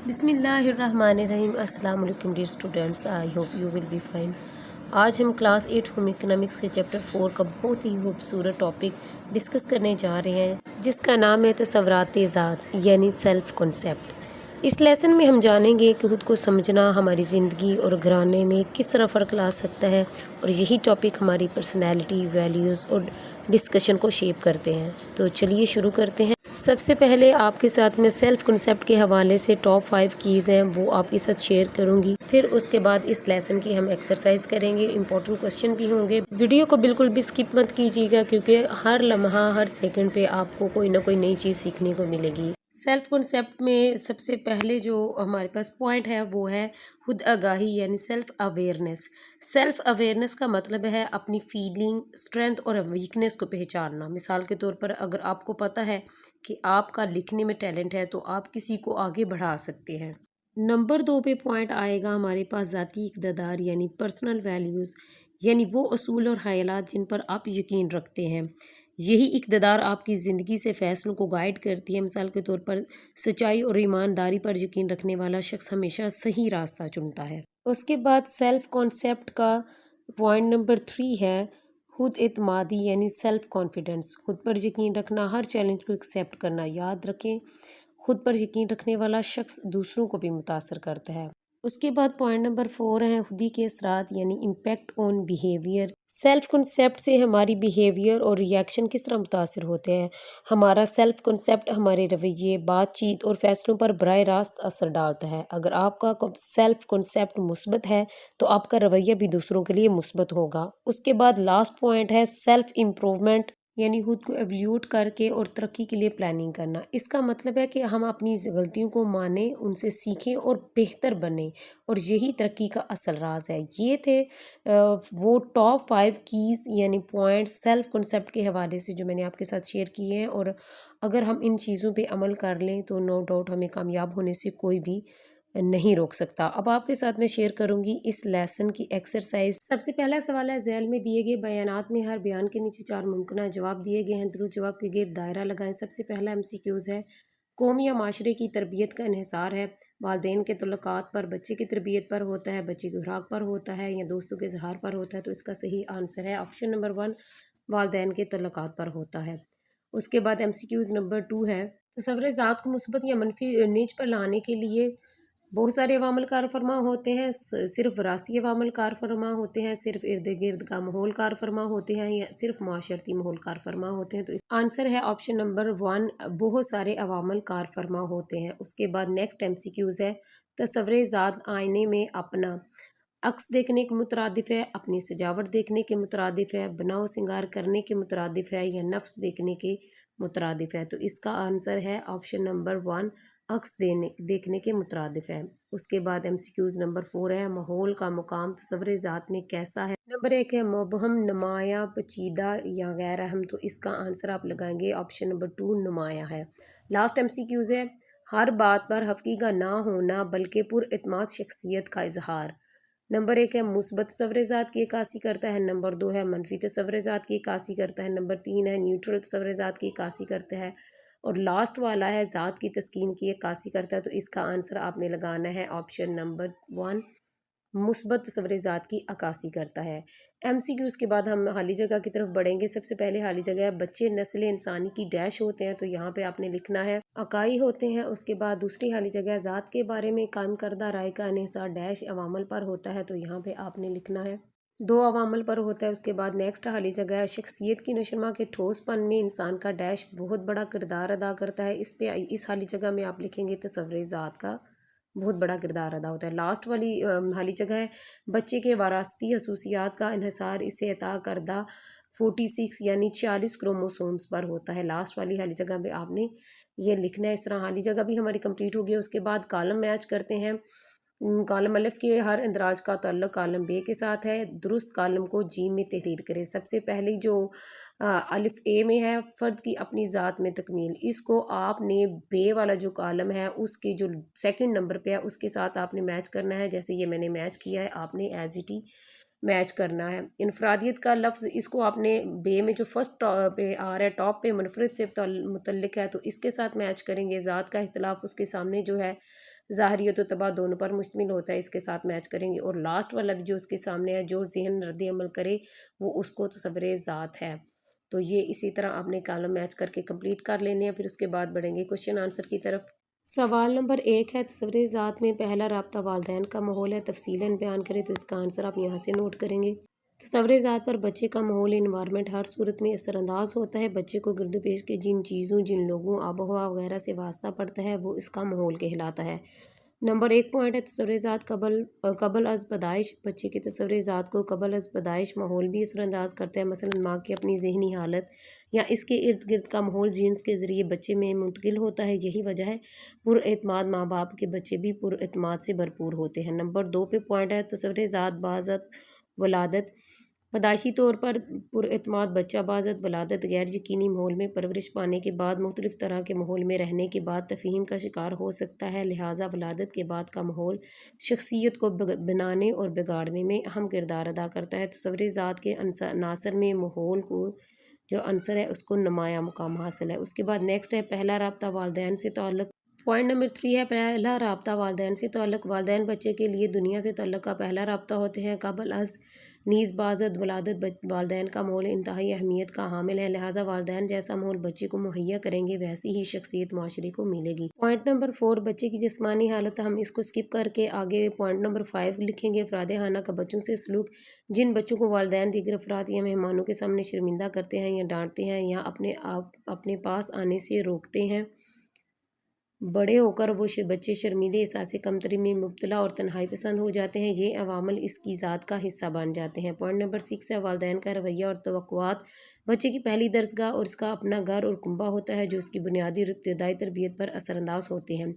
بسم اللہ الرحمن الرحیم۔ السلام علیکم dear students, I hope you will be fine. آج ہم کلاس 8 ہوم اکنامکس کے چیپٹر 4 کا بہت ہی خوبصورت ٹاپک ڈسکس کرنے جا رہے ہیں، جس کا نام ہے تصورات ذات یعنی سیلف کنسیپٹ۔ اس لیسن میں ہم جانیں گے کہ خود کو سمجھنا ہماری زندگی اور گھرانے میں کس طرح فرق لا سکتا ہے، اور یہی ٹاپک ہماری پرسنالٹی، ویلیوز اور ڈسکشن کو شیپ کرتے ہیں۔ تو چلیے شروع کرتے ہیں۔ سب سے پہلے آپ کے ساتھ میں سیلف کنسیپٹ کے حوالے سے ٹاپ 5 کیز ہیں، وہ آپ کے ساتھ شیئر کروں گی۔ پھر اس کے بعد اس لیسن کی ہم ایکسرسائز کریں گے، امپورٹنٹ کوسچن بھی ہوں گے۔ ویڈیو کو بالکل بھی سکپ مت کیجیے گا، کیونکہ ہر لمحہ ہر سیکنڈ پہ آپ کو کوئی نہ کوئی نئی چیز سیکھنے کو ملے گی۔ سیلف کنسیپٹ میں سب سے پہلے جو ہمارے پاس پوائنٹ ہے وہ ہے خود آگاہی یعنی سیلف اویئرنیس۔ سیلف اویئرنیس کا مطلب ہے اپنی فیلنگ، اسٹرینتھ اور ویکنیس کو پہچاننا۔ مثال کے طور پر اگر آپ کو پتہ ہے کہ آپ کا لکھنے میں ٹیلنٹ ہے تو آپ کسی کو آگے بڑھا سکتے ہیں۔ نمبر 2 پہ پوائنٹ آئے گا ہمارے پاس ذاتی اقتدار یعنی پرسنل ویلیوز، یعنی وہ اصول اور خیالات جن پر آپ یقین رکھتے ہیں۔ یہی اقتدار آپ کی زندگی سے فیصلوں کو گائیڈ کرتی ہے۔ مثال کے طور پر سچائی اور ایمانداری پر یقین رکھنے والا شخص ہمیشہ صحیح راستہ چنتا ہے۔ اس کے بعد سیلف کانسیپٹ کا پوائنٹ نمبر 3 ہے خود اعتمادی یعنی سیلف کانفیڈنس۔ خود پر یقین رکھنا، ہر چیلنج کو ایکسیپٹ کرنا۔ یاد رکھیں، خود پر یقین رکھنے والا شخص دوسروں کو بھی متاثر کرتا ہے۔ اس کے بعد پوائنٹ نمبر 4 ہے خودی کے اثرات یعنی impact on behaviour. Self concept سے ہماری بیہیویئر اور ریئیکشن کس طرح متاثر ہوتے ہیں۔ ہمارا سیلف کنسیپٹ ہمارے رویے، بات چیت اور فیصلوں پر براہ راست اثر ڈالتا ہے۔ اگر آپ کا سیلف کنسیپٹ مثبت ہے تو آپ کا رویہ بھی دوسروں کے لیے مثبت ہوگا۔ اس کے بعد لاسٹ پوائنٹ ہے سیلف امپروومنٹ یعنی خود کو ایولیوٹ کر کے اور ترقی کے لیے پلاننگ کرنا۔ اس کا مطلب ہے کہ ہم اپنی غلطیوں کو مانیں، ان سے سیکھیں اور بہتر بنیں، اور یہی ترقی کا اصل راز ہے۔ یہ تھے وہ ٹاپ 5 کیز یعنی پوائنٹس سیلف کنسیپٹ کے حوالے سے جو میں نے آپ کے ساتھ شیئر کیے ہیں، اور اگر ہم ان چیزوں پہ عمل کر لیں تو نو ڈاؤٹ ہمیں کامیاب ہونے سے کوئی بھی نہیں روک سکتا۔ اب آپ کے ساتھ میں شیئر کروں گی اس لیسن کی ایکسرسائز۔ سب سے پہلا سوال ہے ذیل میں دیے گئے بیانات میں ہر بیان کے نیچے 4 ممکنہ جواب دیے گئے ہیں، درست جواب کے گرد دائرہ لگائیں۔ سب سے پہلا MCQs ہے، قوم یا معاشرے کی تربیت کا انحصار ہے والدین کے تعلقات پر، بچے کی تربیت پر ہوتا ہے، بچے کی خوراک پر ہوتا ہے، یا دوستوں کے اظہار پر ہوتا ہے؟ تو اس کا صحیح آنسر ہے آپشن نمبر 1، والدین کے تعلقات پر ہوتا ہے۔ اس کے بعد MCQs نمبر 2 ہے، تصور ذات کو مثبت یا منفی نیچ پر لانے کے لیے بہت سارے عوامل کار فرما ہوتے ہیں، صرف وراثتی عوامل کار فرما ہوتے ہیں، صرف ارد گرد کا ماحول کار فرما ہوتے ہیں، یا صرف معاشرتی ماحول کار فرما ہوتے ہیں؟ تو اس آنسر ہے آپشن نمبر 1، بہت سارے عوامل کار فرما ہوتے ہیں۔ اس کے بعد نیکسٹ MCQs ہے، تصور ذات آئینے میں اپنا عکس دیکھنے کے مترادف ہے، اپنی سجاوٹ دیکھنے کے مترادف ہے، بناؤ سنگار کرنے کے مترادف ہے، یا نفس دیکھنے کے مترادف ہے؟ تو اس کا آنسر ہے آپشن نمبر 1، عکس دیکھنے کے مترادف ہے۔ اس کے بعد MCQs نمبر 4 ہے، ماحول کا مقام تصور ذات میں کیسا ہے؟ نمبر 1 ہے مبہم، نمایاں، پیچیدہ یا غیر اہم؟ تو اس کا آنسر آپ لگائیں گے آپشن نمبر 2، نمایاں ہے۔ لاسٹ MCQs ہے، ہر بات پر حقیقی کا نہ ہونا بلکہ پر اعتماد شخصیت کا اظہار۔ نمبر 1 ہے مثبت تصور ذات کی عکاسی کرتا ہے، نمبر 2 ہے منفی تصور ذات کی عکاسی کرتا ہے، نمبر 3 ہے نیوٹرل تصور ذات کی عکاسی کرتا ہے، اور لاسٹ والا ہے ذات کی تسکین کی عکاسی کرتا ہے۔ تو اس کا آنسر آپ نے لگانا ہے آپشن نمبر 1، مثبت تصور ذات کی عکاسی کرتا ہے۔ MCQs کے بعد ہم حالی جگہ کی طرف بڑھیں گے۔ سب سے پہلے حالی جگہ ہے، بچے نسل انسانی کی ڈیش ہوتے ہیں، تو یہاں پہ آپ نے لکھنا ہے اکائی ہوتے ہیں۔ اس کے بعد دوسری حالی جگہ ہے، ذات کے بارے میں قائم کردہ رائے کا انحصار ڈیش عوامل پر ہوتا ہے، تو یہاں پہ آپ نے لکھنا ہے 2 عوامل پر ہوتا ہے۔ اس کے بعد نیکسٹ حالی جگہ ہے، شخصیت کی نشوونما کے ٹھوس پن میں انسان کا ڈیش بہت بڑا کردار ادا کرتا ہے۔ اس حالی جگہ میں آپ لکھیں گے تصور ذات کا بہت بڑا کردار ادا ہوتا ہے۔ لاسٹ والی حالی جگہ ہے، بچے کے وراثتی خصوصیات کا انحصار اسے عطا کردہ 46 یعنی 46 کروموسومز پر ہوتا ہے۔ لاسٹ والی حالی جگہ میں آپ نے یہ لکھنا ہے۔ اس طرح حالی جگہ بھی ہماری کمپلیٹ ہوگی۔ اس کے بعد کالم میچ کرتے ہیں۔ کالم الف کے ہر اندراج کا تعلق کالم بے کے ساتھ ہے، درست کالم کو جیم میں تحریر کریں۔ سب سے پہلی جو الف اے میں ہے، فرد کی اپنی ذات میں تکمیل، اس کو آپ نے بے والا جو کالم ہے اس کے جو سیکنڈ نمبر پہ ہے اس کے ساتھ آپ نے میچ کرنا ہے، جیسے یہ میں نے میچ کیا ہے، آپ نے ایز اٹ ہی میچ کرنا ہے۔ انفرادیت کا لفظ، اس کو آپ نے بے میں جو فرسٹ پہ آ رہا ہے ٹاپ پہ منفرد سے متعلق ہے، تو اس کے ساتھ میچ کریں گے۔ ذات کا اختلاف، اس کے سامنے جو ہے ظاہری و طبع دونوں پر مشتمل ہوتا ہے، اس کے ساتھ میچ کریں گے۔ اور لاسٹ والا بھی جو اس کے سامنے ہے، جو ذہن رد عمل کرے وہ اس کو تصور ذات ہے۔ تو یہ اسی طرح آپ نے کالم میچ کر کے کمپلیٹ کر لینے ہیں، پھر اس کے بعد بڑھیں گے کوشچن آنسر کی طرف۔ سوال نمبر 1 ہے، تصور ذات میں پہلا رابطہ والدین کا ماحول ہے، تفصیلاً بیان کریں۔ تو اس کا آنسر آپ یہاں سے نوٹ کریں گے۔ تصور ذات پر بچے کا ماحول انوائرمنٹ ہر صورت میں اثر انداز ہوتا ہے۔ بچے کو گرد و پیش کے جن چیزوں، جن لوگوں، آب و ہوا وغیرہ سے واسطہ پڑتا ہے وہ اس کا ماحول کہلاتا ہے۔ نمبر 1 پوائنٹ ہے، تصور ذات قبل از پیدائش۔ بچے کے تصور ذات کو قبل از پیدائش ماحول بھی اثر انداز کرتا ہے، مثلا ماں کی اپنی ذہنی حالت یا اس کے ارد گرد کا ماحول جینز کے ذریعے بچے میں منتقل ہوتا ہے۔ یہی وجہ ہے پر اعتماد ماں باپ کے بچے بھی پر اعتماد سے بھرپور ہوتے ہیں۔ نمبر 2 پہ پوائنٹ ہے، تصور ذات بعضت ولادت۔ پیدائشی طور پر پر اعتماد بچہ بعضت ولادت غیر یقینی ماحول میں پرورش پانے کے بعد مختلف طرح کے ماحول میں رہنے کے بعد تفہیم کا شکار ہو سکتا ہے، لہٰذا ولادت کے بعد کا ماحول شخصیت کو بنانے اور بگاڑنے میں اہم کردار ادا کرتا ہے۔ تصور ذات کے عناصر میں ماحول کو جو عنصر ہے اس کو نمایاں مقام حاصل ہے۔ اس کے بعد نیکسٹ ہے، پہلا رابطہ والدین سے تعلق۔ پوائنٹ نمبر 3 ہے، پہلا رابطہ والدین سے تعلق۔ والدین بچے کے لیے دنیا سے تعلق کا پہلا رابطہ ہوتے ہیں۔ قبل از نیز بعضت ولادت والدین کا ماحول انتہائی اہمیت کا حامل ہے، لہٰذا والدین جیسا ماحول بچے کو مہیا کریں گے ویسی ہی شخصیت معاشرے کو ملے گی۔ پوائنٹ نمبر 4، بچے کی جسمانی حالت۔ ہم اس کو سکپ کر کے آگے پوائنٹ نمبر 5 لکھیں گے، افراد خانہ کا بچوں سے سلوک۔ جن بچوں کو والدین دیگر افراد یا مہمانوں کے سامنے شرمندہ کرتے ہیں یا ڈانٹتے ہیں یا اپنے پاس آنے سے روکتے ہیں، بڑے ہو کر وہ بچے شرمیلے احساس کمتری میں مبتلا اور تنہائی پسند ہو جاتے ہیں۔ یہ عوامل اس کی ذات کا حصہ بن جاتے ہیں۔ پوائنٹ نمبر 6 ہے، والدین کا رویہ اور توقعات۔ بچے کی پہلی درسگاہ اور اس کا اپنا گھر اور کنبہ ہوتا ہے جو اس کی بنیادی اور ابتدائی تربیت پر اثر انداز ہوتے ہیں۔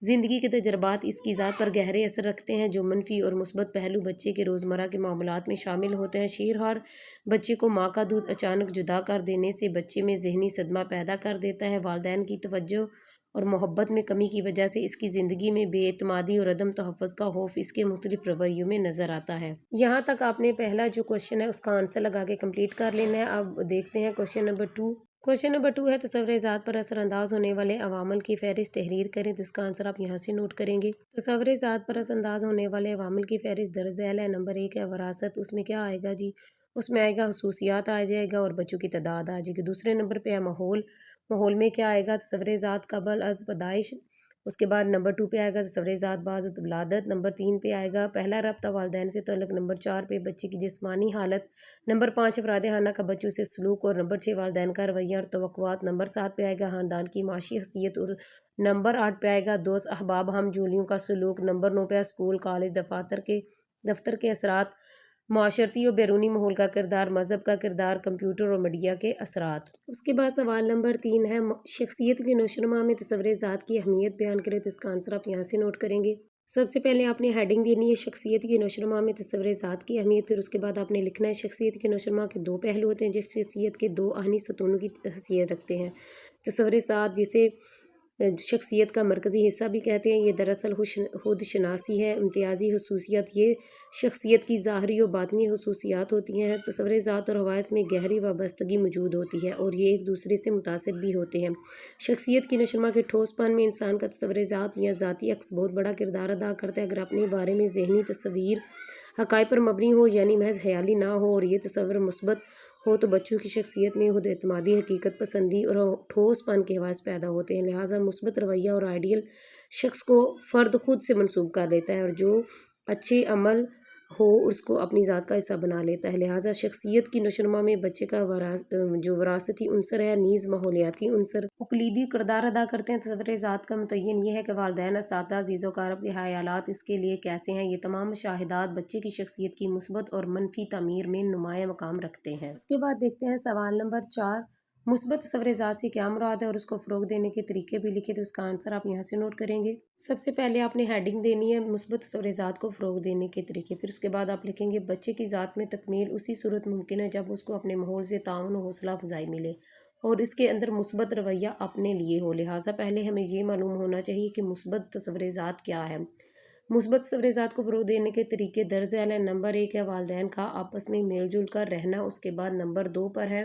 زندگی کے تجربات اس کی ذات پر گہرے اثر رکھتے ہیں، جو منفی اور مثبت پہلو بچے کے روزمرہ کے معاملات میں شامل ہوتے ہیں۔ شیرہار بچے کو ماں کا دودھ اچانک جدا کر دینے سے بچے میں ذہنی صدمہ پیدا کر دیتا ہے۔ والدین کی توجہ اور محبت میں کمی کی وجہ سے اس کی زندگی میں بے اعتمادی اور عدم تحفظ کا خوف اس کے مختلف رویوں میں نظر آتا ہے۔ یہاں تک آپ نے پہلا جو کوشچن ہے اس کا آنسر لگا کے کمپلیٹ کر لینا ہے۔ اب دیکھتے ہیں کوشچن نمبر 2۔ کوشچن نمبر 2 ہے، تصور ذات پر اثر انداز ہونے والے عوامل کی فہرست تحریر کریں۔ تو اس کا آنسر آپ یہاں سے نوٹ کریں گے۔ تصور ذات پر اثر انداز ہونے والے عوامل کی فہرست درج ذیل ہے۔ نمبر 1 ہے وراثت۔ اس میں کیا آئے گا جی؟ اس میں آئے گا خصوصیات آ جائے گا اور بچوں کی تعداد آ جائے گی۔ دوسرے نمبر پہ ہے ماحول۔ ماحول میں کیا آئے گا؟ تصور ذات قبل از پیدائش۔ اس کے بعد نمبر 2 پہ آئے گا تصور ذات بعضت ولادت۔ نمبر 3 پہ آئے گا پہلا رابطہ والدین سے تعلق۔ نمبر 4 پہ بچے کی جسمانی حالت۔ نمبر 5 افراد خانہ کا بچوں سے سلوک اور نمبر 6 والدین کا رویہ اور توقعات۔ نمبر 7 پہ آئے گا خاندان کی معاشی حیثیت اور نمبر 8 پہ آئے گا دوست احباب ہم جولیوں کا سلوک۔ نمبر 9 پہ اسکول کالج دفتر کے اثرات، معاشرتی اور بیرونی ماحول کا کردار، مذہب کا کردار، کمپیوٹر اور میڈیا کے اثرات۔ اس کے بعد سوال نمبر 3 ہے، شخصیت کی نشوونما میں تصور ذات کی اہمیت بیان کریں۔ تو اس کا آنسر آپ یہاں سے نوٹ کریں گے۔ سب سے پہلے آپ نے ہیڈنگ دینی ہے شخصیت کی نشوونما میں تصور ذات کی اہمیت، پھر اس کے بعد آپ نے لکھنا ہے شخصیت کی نشوونما کے 2 پہلو ہوتے ہیں جو شخصیت کے 2 آہنی ستونوں کی حیثیت رکھتے ہیں۔ تصور ذات جسے شخصیت کا مرکزی حصہ بھی کہتے ہیں، یہ دراصل خود شناسی ہے۔ امتیازی خصوصیت یہ شخصیت کی ظاہری و باطنی خصوصیات ہوتی ہیں۔ تصور ذات اور حواس میں گہری وابستگی موجود ہوتی ہے اور یہ ایک دوسرے سے متاثر بھی ہوتے ہیں۔ شخصیت کی نشوونما کے ٹھوس پن میں انسان کا تصور ذات یا ذاتی عکس بہت بڑا کردار ادا کرتا ہے۔ اگر اپنے بارے میں ذہنی تصویر حقائق پر مبنی ہو یعنی محض خیالی نہ ہو اور یہ تصور مثبت ہو تو بچوں کی شخصیت میں خود اعتمادی، حقیقت پسندی اور ٹھوس پن کے حواس پیدا ہوتے ہیں، لہٰذا مثبت رویہ اور آئیڈیل شخص کو فرد خود سے منسوب کر لیتا ہے اور جو اچھے عمل ہو اس کو اپنی ذات کا حصہ بنا لیتا ہے۔ لہٰذا شخصیت کی نشوونما میں بچے کا جو وراثتی عنصر ہے نیز ماحولیاتی عنصر کلیدی کردار ادا کرتے ہیں۔ تصور ذات کا متعین یہ ہے کہ والدین، اساتذہ، عزیز و اقارب کے خیالات اس کے لیے کیسے ہیں۔ یہ تمام مشاہدات بچے کی شخصیت کی مثبت اور منفی تعمیر میں نمایاں مقام رکھتے ہیں۔ اس کے بعد دیکھتے ہیں سوال نمبر 4، مثبت تصور ذات سے کیا مراد ہے اور اس کو فروغ دینے کے طریقے بھی لکھے۔ تو اس کا آنسر آپ یہاں سے نوٹ کریں گے۔ سب سے پہلے آپ نے ہیڈنگ دینی ہے مثبت تصور ذات کو فروغ دینے کے طریقے، پھر اس کے بعد آپ لکھیں گے بچے کی ذات میں تکمیل اسی صورت ممکن ہے جب اس کو اپنے ماحول سے تعاون و حوصلہ افزائی ملے اور اس کے اندر مثبت رویہ اپنے لیے ہو۔ لہٰذا پہلے ہمیں یہ معلوم ہونا چاہیے کہ مثبت تصور ذات کیا ہے۔ مثبت تصور ذات کو فروغ دینے کے طریقے درج ذیل ہیں۔ نمبر 1 ہے والدین کا آپس میں مل جل کر رہنا۔ اس کے بعد نمبر 2 پر ہے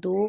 2।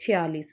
46।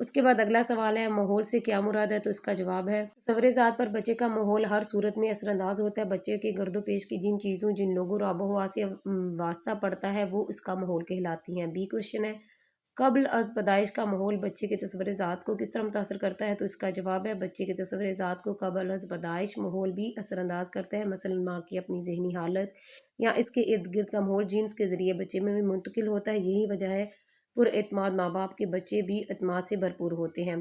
اس کے بعد اگلا سوال ہے ماحول سے کیا مراد ہے، تو اس کا جواب ہے تصور ذات پر بچے کا ماحول ہر صورت میں اثر انداز ہوتا ہے۔ بچے کے گرد و پیش کی جن چیزوں جن لوگوں اور آب و ہوا سے واسطہ پڑتا ہے وہ اس کا ماحول کہلاتی ہیں۔ بی کوشچن ہے قبل از پیدائش کا ماحول بچے کے تصور ذات کو کس طرح متاثر کرتا ہے، تو اس کا جواب ہے بچے کے تصور ذات کو قبل از پیدائش ماحول بھی اثر انداز کرتا ہے، مثلا ماں کی اپنی ذہنی حالت یا اس کے ارد گرد کا ماحول جنس کے ذریعے بچے میں بھی منتقل ہوتا ہے۔ یہی وجہ ہے پر اعتماد ماں باپ کے بچے بھی اعتماد سے بھرپور ہوتے ہیں۔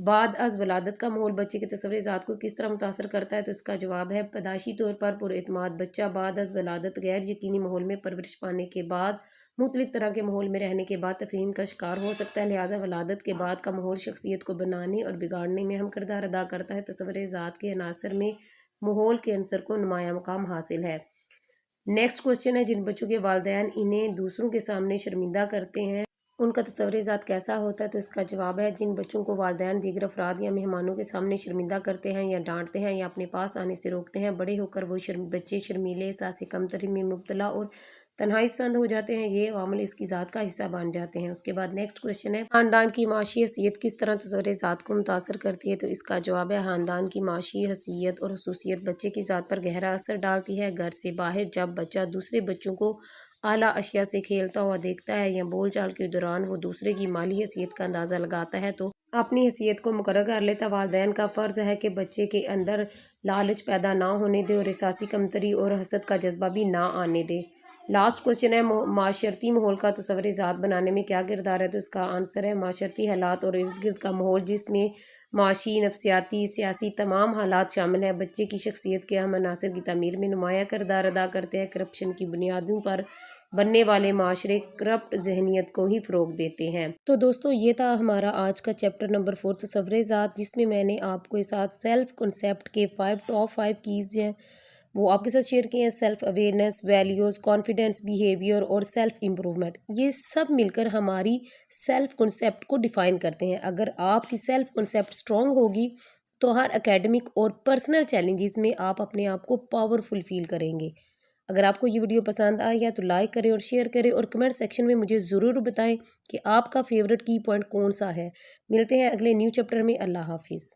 بعد از ولادت کا ماحول بچے کے تصور ذات کو کس طرح متاثر کرتا ہے، تو اس کا جواب ہے پیدائشی طور پر اعتماد بچہ بعد از ولادت غیر یقینی ماحول میں پرورش پانے کے بعد مختلف طرح کے ماحول میں رہنے کے بعد تفہیم کا شکار ہو سکتا ہے، لہٰذا ولادت کے بعد کا ماحول شخصیت کو بنانے اور بگاڑنے میں اہم کردار ادا کرتا ہے۔ تصور ذات کے عناصر میں ماحول کے عنصر کو نمایاں مقام حاصل ہے۔ نیکسٹ کوشچن ہے جن بچوں کے والدین انہیں دوسروں کے سامنے شرمندہ کرتے ہیں ان کا تصور ذات کیسا ہوتا ہے، تو اس کا جواب ہے جن بچوں کو والدین دیگر افراد یا مہمانوں کے سامنے شرمندہ کرتے ہیں یا ڈانٹتے ہیں یا اپنے پاس آنے سے روکتے ہیں، بڑے ہو کر وہ بچے شرمیلے، احساس کمتری میں مبتلا اور تنہائی پسند ہو جاتے ہیں۔ یہ عوامل اس کی ذات کا حصہ بن جاتے ہیں۔ اس کے بعد نیکسٹ کوشچن ہے خاندان کی معاشی حیثیت کس طرح تصور ذات کو متاثر کرتی ہے، تو اس کا جواب ہے خاندان کی معاشی حیثیت اور خصوصیت بچے کی ذات پر گہرا اثر ڈالتی ہے۔ گھر سے باہر جب بچہ دوسرے بچوں کو اعلیٰ اشیاء سے کھیلتا ہوا دیکھتا ہے یا بول چال کے دوران وہ دوسرے کی مالی حیثیت کا اندازہ لگاتا ہے تو اپنی حیثیت کو مقرر کر لیتا ہے۔ والدین کا فرض ہے کہ بچے کے اندر لالچ پیدا نہ ہونے دے اور احساسی کمتری اور حسد کا جذبہ بھی نہ آنے دے۔ لاسٹ کوشچن ہے معاشرتی ماحول کا تصور ذات بنانے میں کیا کردار ہے، تو اس کا آنسر ہے معاشرتی حالات اور ارد گرد کا ماحول جس میں معاشی، نفسیاتی، سیاسی تمام حالات شامل ہیں بچے کی شخصیت کے اہم عناصر کی تعمیر میں نمایاں کردار ادا کرتے ہیں۔ کرپشن کی بنیادوں پر بننے والے معاشرے کرپٹ ذہنیت کو ہی فروغ دیتے ہیں۔ تو دوستو یہ تھا ہمارا آج کا چیپٹر نمبر 4 تصور ذات، جس میں میں نے آپ کو ساتھ سیلف کنسیپٹ کے ٹاپ 5 کیز ہیں وہ آپ کے ساتھ شیئر کیے ہیں۔ Self awareness, values, confidence, behaviour اور سیلف امپرومنٹ، یہ سب مل کر ہماری سیلف کنسیپٹ کو ڈیفائن کرتے ہیں۔ اگر آپ کی سیلف کنسیپٹ اسٹرانگ ہوگی تو ہر اکیڈمک اور پرسنل چیلنجز میں آپ اپنے آپ کو پاورفل فیل کریں گے۔ اگر آپ کو یہ ویڈیو پسند آئی ہے تو لائک کریں اور شیئر کریں اور کمنٹ سیکشن میں مجھے ضرور بتائیں کہ آپ کا فیورٹ کی پوائنٹ کون سا ہے۔ ملتے ہیں اگلے نیو چیپٹر میں۔ اللہ حافظ۔